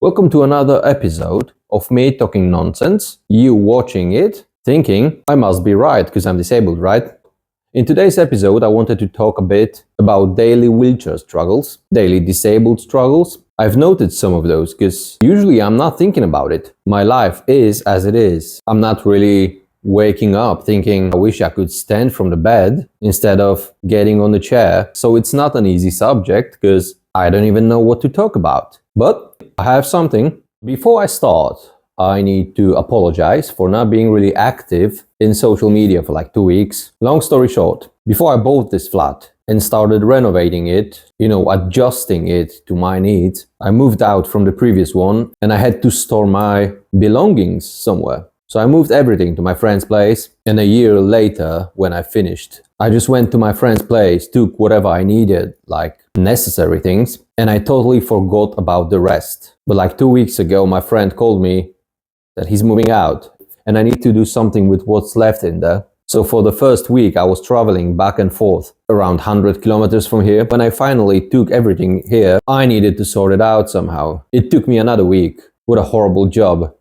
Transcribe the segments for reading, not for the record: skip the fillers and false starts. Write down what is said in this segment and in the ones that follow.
Welcome to another episode of me talking nonsense, you watching it, thinking I must be right because I'm disabled, right? In today's episode, I wanted to talk a bit about daily wheelchair struggles, daily disabled struggles. I've noted some of those because usually I'm not thinking about it. My life is as it is. I'm not really waking up thinking I wish I could stand from the bed instead of getting on the chair. So it's not an easy subject because I don't even know what to talk about. But I have something. Before I start, I need to apologize for not being really active in social media for like 2 weeks. Long story short, before I bought this flat and started renovating it, adjusting it to my needs, I moved out from the previous one and I had to store my belongings somewhere. So I moved everything to my friend's place, and a year later, when I finished, I just went to my friend's place, took whatever I needed, like necessary things, and I totally forgot about the rest. But like 2 weeks ago, my friend called me that he's moving out, and I need to do something with what's left in there. So for the first week, I was traveling back and forth around 100 kilometers from here. When I finally took everything here, I needed to sort it out somehow. It took me another week. What a horrible job.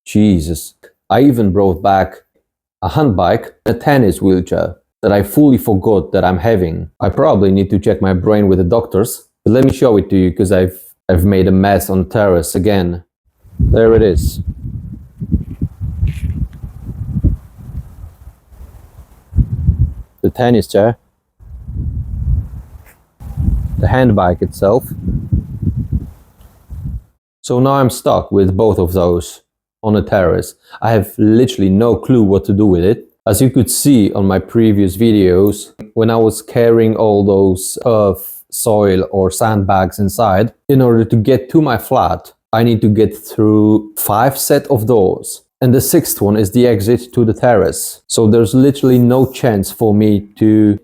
Jesus. I even brought back a handbike, a tennis wheelchair that I fully forgot that I'm having. I probably need to check my brain with the doctors, but let me show it to you because I've made a mess on the terrace again. There it is. The tennis chair, the handbike itself. So now I'm stuck with both of those on a terrace. I have literally no clue what to do with it. As you could see on my previous videos, when I was carrying all those earth, soil or sandbags inside, in order to get to my flat, I need to get through 5 sets of doors. And the 6th one is the exit to the terrace. So there's literally no chance for me to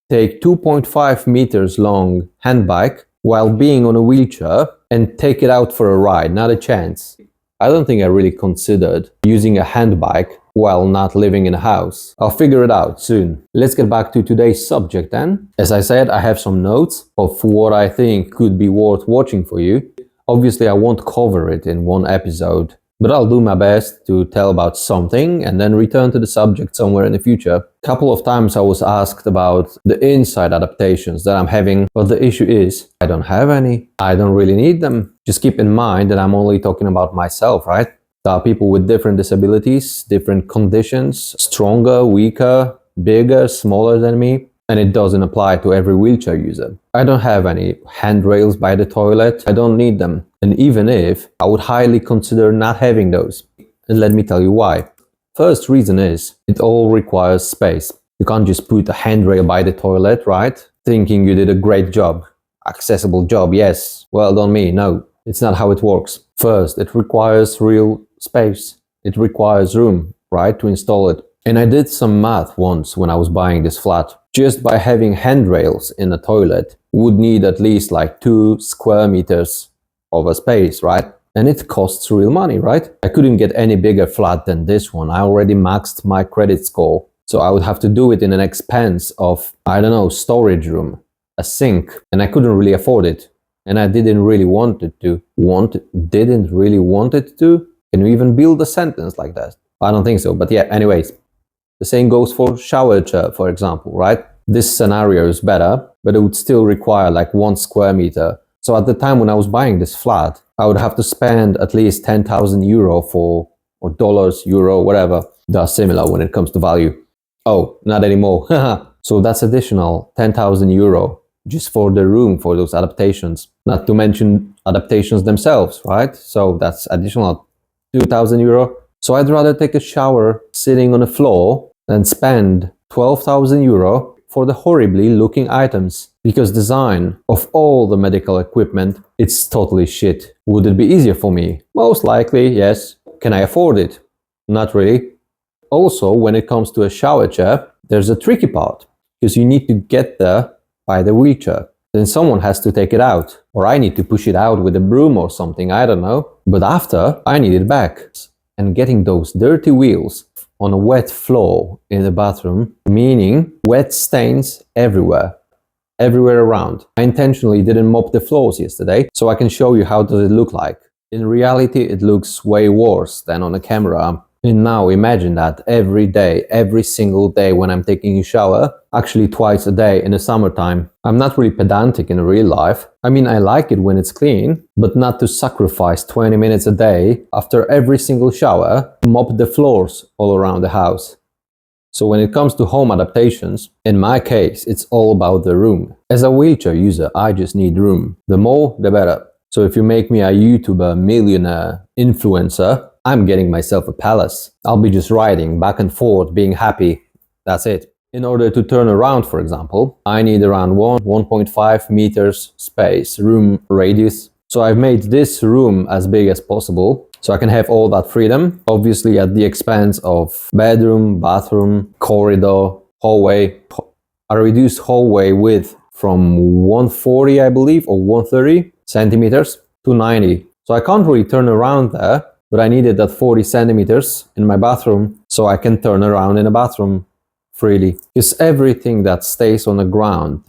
take 2.5 meters long handbike while being on a wheelchair and take it out for a ride. Not a chance. I don't think I really considered using a handbike while not living in a house. I'll figure it out soon. Let's get back to today's subject then. As I said, I have some notes of what I think could be worth watching for you. Obviously, I won't cover it in one episode, but I'll do my best to tell about something and then return to the subject somewhere in the future. A couple of times I was asked about the inside adaptations that I'm having, but the issue is I don't have any. I don't really need them. Just keep in mind that I'm only talking about myself, right? There are people with different disabilities, different conditions, stronger, weaker, bigger, smaller than me, and it doesn't apply to every wheelchair user. I don't have any handrails by the toilet. I don't need them. And even if, I would highly consider not having those. And let me tell you why. First reason is, it all requires space. You can't just put a handrail by the toilet, right? Thinking you did a great job. Accessible job, yes. Well done me. No, it's not how it works. First, it requires real space. It requires room, right, to install it. And I did some math once when I was buying this flat. Just by having handrails in the toilet would need at least like 2 square meters of a space, right? And it costs real money, right? I couldn't get any bigger flat than this one. I already maxed my credit score. So I would have to do it in an expense of, I don't know, storage room, a sink, and I couldn't really afford it. And I didn't really want it to. Didn't really want it to? Can you even build a sentence like that? I don't think so, but yeah, anyways. The same goes for shower chair, for example, right? This scenario is better, but it would still require like 1 square meter. So at the time when I was buying this flat, I would have to spend at least 10,000 euro or dollars, euro, whatever. They are similar when it comes to value. Oh, not anymore. So that's additional 10,000 euro just for the room for those adaptations. Not to mention adaptations themselves, right? So that's additional 2,000 euro. So I'd rather take a shower sitting on the floor than spend 12,000 euro for the horribly looking items. Because design of all the medical equipment, it's totally shit. Would it be easier for me? Most likely, yes. Can I afford it? Not really. Also, when it comes to a shower chair, there's a tricky part. Because you need to get there by the wheelchair. Then someone has to take it out. Or I need to push it out with a broom or something, I don't know. But after, I need it back. And getting those dirty wheels on a wet floor in the bathroom, meaning wet stains everywhere around. I intentionally didn't mop the floors yesterday, so I can show you how does it look like. In reality, it looks way worse than on a camera. And now imagine that every day, every single day when I'm taking a shower, actually twice a day in the summertime. I'm not really pedantic in real life. I mean, I like it when it's clean, but not to sacrifice 20 minutes a day after every single shower to mop the floors all around the house. So when it comes to home adaptations, in my case, it's all about the room. As a wheelchair user, I just need room. The more, the better. So if you make me a YouTuber, millionaire, influencer, I'm getting myself a palace. I'll be just riding back and forth, being happy. That's it. In order to turn around, for example, I need around 1.5 meters space, room radius. So I've made this room as big as possible, so I can have all that freedom, obviously at the expense of bedroom, bathroom, corridor, hallway. I reduced hallway width from 140, I believe, or 130 centimeters to 90. So I can't really turn around there, but I needed that 40 centimeters in my bathroom so I can turn around in a bathroom freely. Because everything that stays on the ground,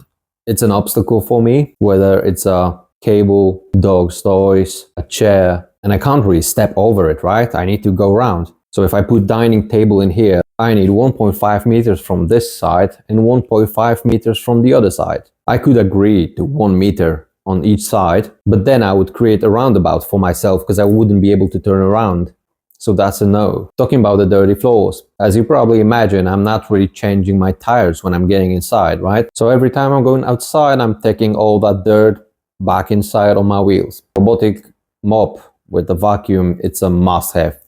it's an obstacle for me, whether it's a cable, dog's toys, a chair, and I can't really step over it, right? I need to go around. So if I put dining table in here, I need 1.5 meters from this side and 1.5 meters from the other side. I could agree to 1 meter on each side, but then I would create a roundabout for myself because I wouldn't be able to turn around. So that's a no. Talking about the dirty floors, as you probably imagine, I'm not really changing my tires when I'm getting inside, right? So every time I'm going outside, I'm taking all that dirt back inside on my wheels. Robotic mop with the vacuum, it's a must-have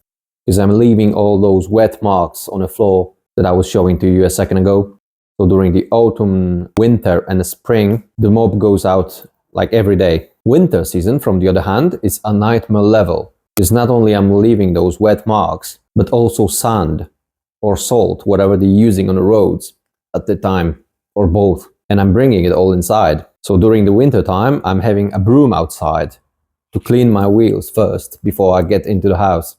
because I'm leaving all those wet marks on the floor that I was showing to you a second ago. So during the autumn, winter and the spring, the mop goes out like every day. Winter season, from the other hand, is a nightmare level. Because not only I'm leaving those wet marks, but also sand or salt, whatever they're using on the roads at the time, or both. And I'm bringing it all inside. So during the winter time, I'm having a broom outside to clean my wheels first before I get into the house.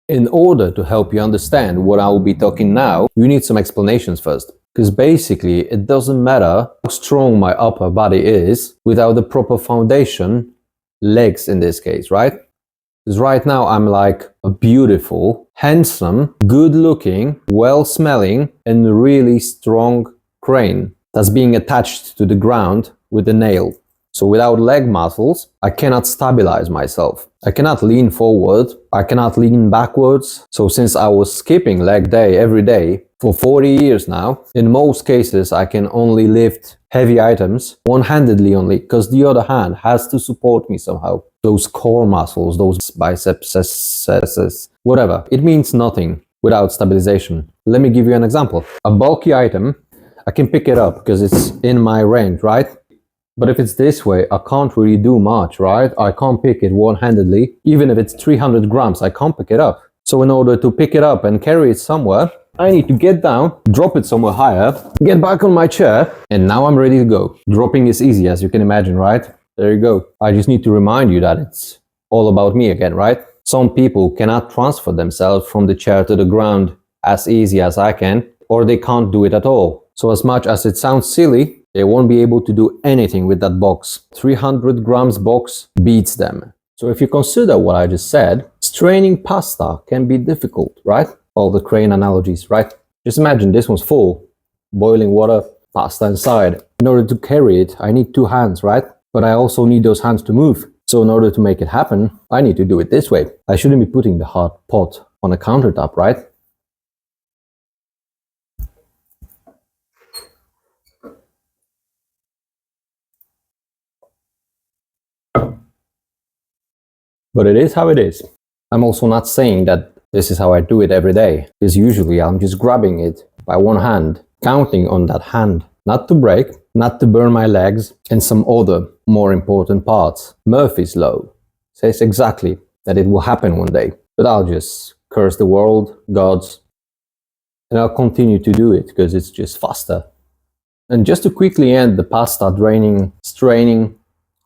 In order to help you understand what I will be talking now, you need some explanations first. Because basically, it doesn't matter how strong my upper body is without the proper foundation, legs in this case, right? Because right now I'm like a beautiful, handsome, good-looking, well-smelling, and really strong crane that's being attached to the ground with a nail. So without leg muscles, I cannot stabilize myself. I cannot lean forward. I cannot lean backwards. So since I was skipping leg day every day for 40 years now, in most cases I can only lift heavy items one-handedly only, because the other hand has to support me somehow. Those core muscles, those biceps, whatever. It means nothing without stabilization. Let me give you an example. A bulky item, I can pick it up because it's in my range, right? But if it's this way, I can't really do much, right? I can't pick it one-handedly. Even if it's 300 grams, I can't pick it up. So in order to pick it up and carry it somewhere, I need to get down, drop it somewhere higher, get back on my chair, and now I'm ready to go. Dropping is easy, as you can imagine, right? There you go. I just need to remind you that it's all about me again, right? Some people cannot transfer themselves from the chair to the ground as easy as I can, or they can't do it at all. So as much as it sounds silly, they won't be able to do anything with that box. 300 grams box beats them. So if you consider what I just said, straining pasta can be difficult, right? All the crane analogies, right? Just imagine this one's full. Boiling water, pasta inside. In order to carry it, I need two hands, right? But I also need those hands to move. So in order to make it happen, I need to do it this way. I shouldn't be putting the hot pot on a countertop, right? But it is how it is. I'm also not saying that this is how I do it every day, because usually I'm just grabbing it by one hand, counting on that hand, not to break, not to burn my legs, and some other more important parts. Murphy's Law says exactly that it will happen one day, but I'll just curse the world, gods, and I'll continue to do it because it's just faster. And just to quickly end the pasta straining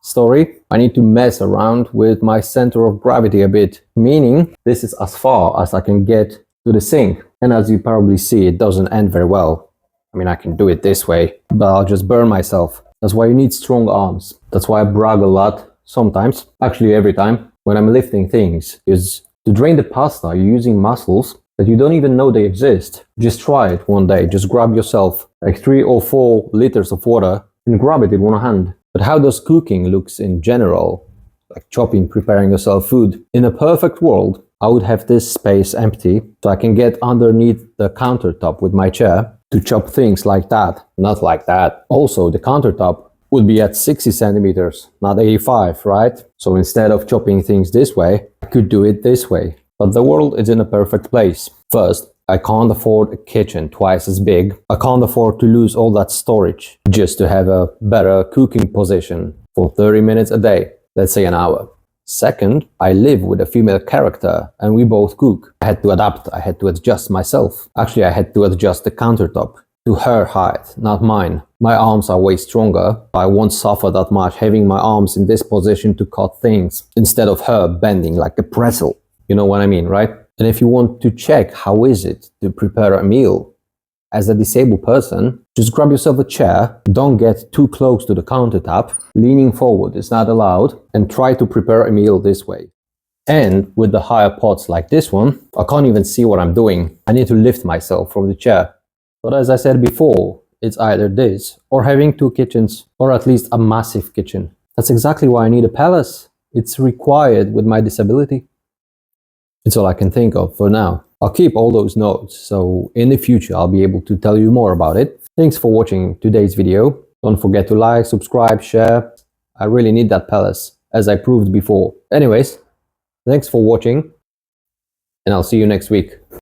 story, I need to mess around with my center of gravity a bit, meaning this is as far as I can get to the sink. And as you probably see, it doesn't end very well. I mean, I can do it this way, but I'll just burn myself. That's why you need strong arms. That's why I brag a lot sometimes, actually every time, when I'm lifting things. Because to drain the pasta, you're using muscles that you don't even know they exist. Just try it one day. Just grab yourself like 3 or 4 liters of water and grab it in one hand. But how does cooking looks in general? Like chopping, preparing yourself food. In a perfect world, I would have this space empty so I can get underneath the countertop with my chair to chop things like that, not like that. Also, the countertop would be at 60 centimeters, not 85, right? So instead of chopping things this way, I could do it this way. But the world is in a perfect place. First, I can't afford a kitchen twice as big. I can't afford to lose all that storage just to have a better cooking position for 30 minutes a day, let's say an hour. Second, I live with a female character and we both cook. I had to adapt, I had to adjust myself. Actually, I had to adjust the countertop to her height, not mine. My arms are way stronger. I won't suffer that much having my arms in this position to cut things instead of her bending like a pretzel. You know what I mean, right? And if you want to check how is it to prepare a meal as a disabled person, just grab yourself a chair, don't get too close to the countertop, leaning forward is not allowed, and try to prepare a meal this way. And with the higher pots like this one, I can't even see what I'm doing. I need to lift myself from the chair. But as I said before, it's either this or having 2 kitchens, or at least a massive kitchen. That's exactly why I need a palace. It's required with my disability. It's all I can think of for now. I'll keep all those notes, so in the future I'll be able to tell you more about it. Thanks for watching today's video. Don't forget to like, subscribe, share. I really need that palace, as I proved before. Anyways, thanks for watching, and I'll see you next week.